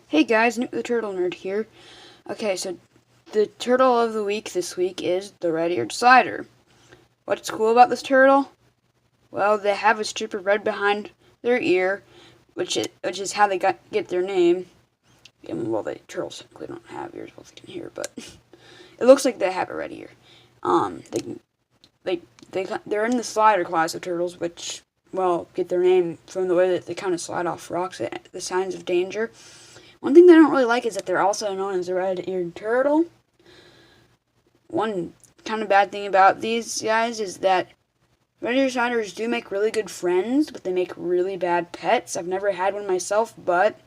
Hey guys, Nick the Turtle Nerd here. Okay, so the turtle of the week this week is the red-eared slider. What's cool about this turtle? Well, they have a strip of red behind their ear, which is how they get their name. Well, the turtles technically don't have ears, both can hear, but it looks like they have a red ear. They they're in the slider class of turtles, which get their name from the way that they kind of slide off rocks at the signs of danger. One thing that I don't really like is that they're also known as a red-eared turtle. One kind of bad thing about these guys is that red-eared sliders do make really good friends, but they make really bad pets. I've never had one myself, but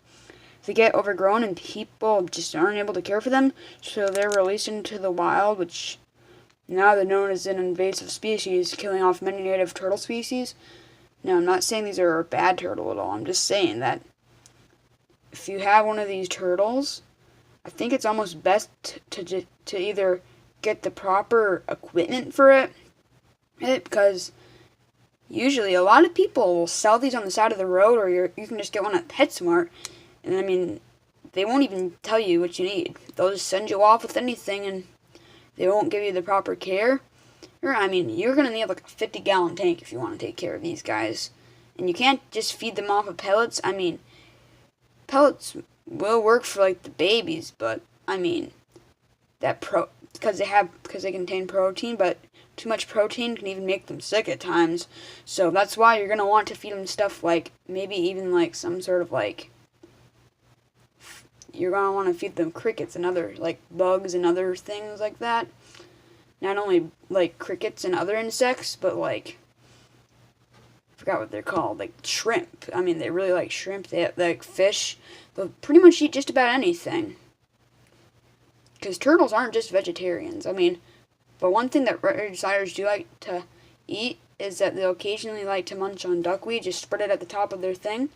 they get overgrown and people just aren't able to care for them, so they're released into the wild, which now they're known as an invasive species, killing off many native turtle species. Now, I'm not saying these are a bad turtle at all. I'm just saying that if you have one of these turtles, I think it's almost best to either get the proper equipment for it, because usually a lot of people will sell these on the side of the road, or you can just get one at PetSmart, and I mean, they won't even tell you what you need. They'll just send you off with anything, and they won't give you the proper care. Or, I mean, you're going to need like a 50-gallon tank if you want to take care of these guys. And you can't just feed them off of pellets. I mean, pellets will work for like the babies, but I mean because they contain protein, but too much protein can even make them sick at times. So that's why you're gonna want to feed them stuff like maybe even like some sort of like you're gonna want to feed them crickets and other like bugs and other things like that. Not only like crickets and other insects, but like I forgot what they're called, like shrimp. I mean, they really like shrimp. They like fish. They'll pretty much eat just about anything. Because turtles aren't just vegetarians. I mean, but one thing that red-eared sliders do like to eat is that they'll occasionally like to munch on duckweed, just spread it at the top of their thing.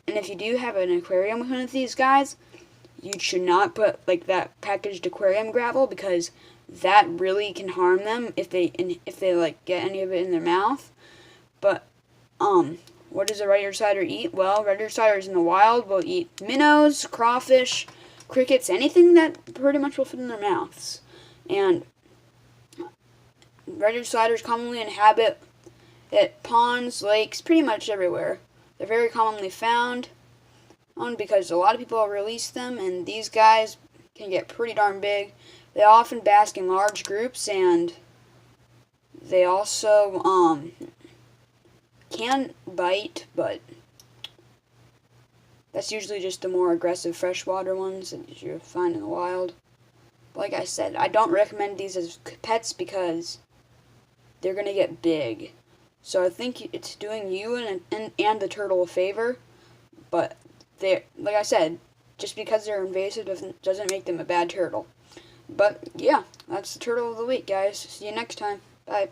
And if you do have an aquarium with one of these guys, you should not put like that packaged aquarium gravel, because that really can harm them if they like get any of it in their mouth. But what does a red-eared slider eat? Well, red-eared sliders in the wild will eat minnows, crawfish, crickets, anything that pretty much will fit in their mouths. And red-eared sliders commonly inhabit at ponds, lakes, pretty much everywhere. They're very commonly found because a lot of people release them, and these guys can get pretty darn big. They often bask in large groups, and they also can bite, but that's usually just the more aggressive freshwater ones that you find in the wild. But like I said, I don't recommend these as pets because they're going to get big. So I think it's doing you and the turtle a favor, but like I said, just because they're invasive doesn't make them a bad turtle. But yeah, that's the turtle of the week, guys. See you next time. Bye.